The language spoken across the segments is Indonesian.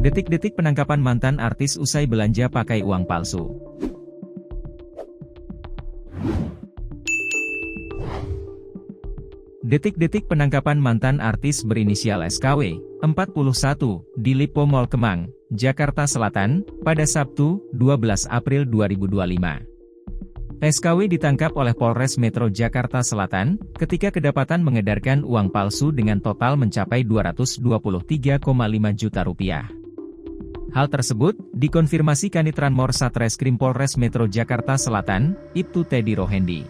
Detik-detik penangkapan mantan artis usai belanja pakai uang palsu. Detik-detik penangkapan mantan artis berinisial SKW, 41, di Lipo Mall Kemang, Jakarta Selatan, pada Sabtu, 12 April 2025. SKW ditangkap oleh Polres Metro Jakarta Selatan, ketika kedapatan mengedarkan uang palsu dengan total mencapai Rp223,5 juta. Hal tersebut, dikonfirmasi Kanit Ranmor Satreskrim Polres Metro Jakarta Selatan, Ibtu Teddy Rohendi.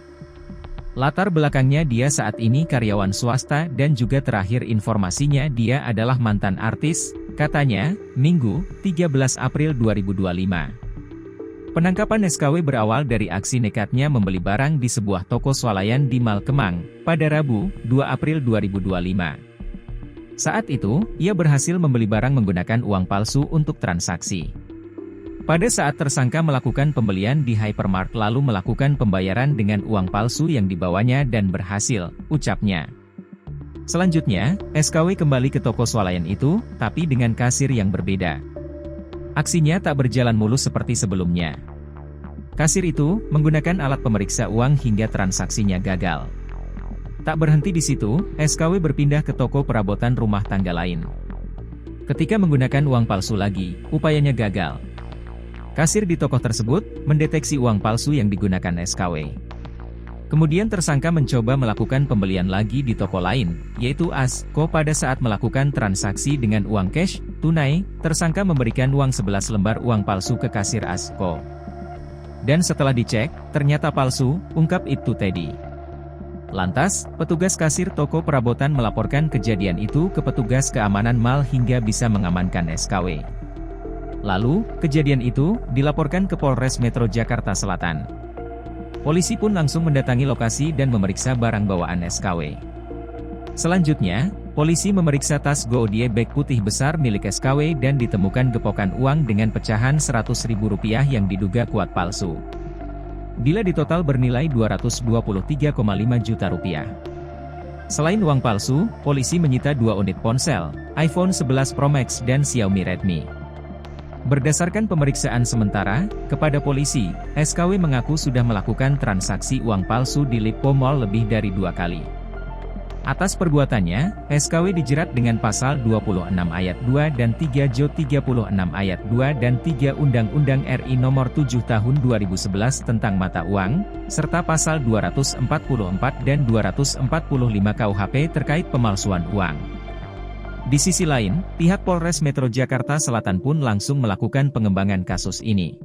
Latar belakangnya dia saat ini karyawan swasta dan juga terakhir informasinya dia adalah mantan artis, katanya, Minggu, 13 April 2025. Penangkapan SKW berawal dari aksi nekatnya membeli barang di sebuah toko swalayan di Mall Kemang, pada Rabu, 2 April 2025. Saat itu, ia berhasil membeli barang menggunakan uang palsu untuk transaksi. Pada saat tersangka melakukan pembelian di hypermart lalu melakukan pembayaran dengan uang palsu yang dibawanya dan berhasil, ucapnya. Selanjutnya, SKW kembali ke toko swalayan itu, tapi dengan kasir yang berbeda. Aksinya tak berjalan mulus seperti sebelumnya. Kasir itu menggunakan alat pemeriksa uang hingga transaksinya gagal. Tak berhenti di situ, SKW berpindah ke toko perabotan rumah tangga lain. Ketika menggunakan uang palsu lagi, upayanya gagal. Kasir di toko tersebut mendeteksi uang palsu yang digunakan SKW. Kemudian tersangka mencoba melakukan pembelian lagi di toko lain, yaitu ASKO. Pada saat melakukan transaksi dengan uang cash, tunai, tersangka memberikan uang 11 lembar uang palsu ke kasir ASKO. Dan setelah dicek, ternyata palsu, ungkap Ibtu Teddy. Lantas, petugas kasir toko perabotan melaporkan kejadian itu ke petugas keamanan mal hingga bisa mengamankan SKW. Lalu, kejadian itu dilaporkan ke Polres Metro Jakarta Selatan. Polisi pun langsung mendatangi lokasi dan memeriksa barang bawaan SKW. Selanjutnya, polisi memeriksa tas goodie bag putih besar milik SKW dan ditemukan gepokan uang dengan pecahan Rp100.000 yang diduga kuat palsu. Bila ditotal bernilai Rp223,5 juta. Selain uang palsu, polisi menyita 2 unit ponsel, iPhone 11 Pro Max dan Xiaomi Redmi. Berdasarkan pemeriksaan sementara, kepada polisi, SKW mengaku sudah melakukan transaksi uang palsu di Lipo Mall lebih dari 2 kali. Atas perbuatannya, SKW dijerat dengan pasal 26 ayat 2 dan 3 Jo 36 ayat 2 dan 3 Undang-Undang RI Nomor 7 Tahun 2011 tentang mata uang, serta pasal 244 dan 245 KUHP terkait pemalsuan uang. Di sisi lain, pihak Polres Metro Jakarta Selatan pun langsung melakukan pengembangan kasus ini.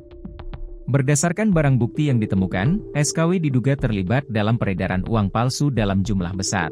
Berdasarkan barang bukti yang ditemukan, SKW diduga terlibat dalam peredaran uang palsu dalam jumlah besar.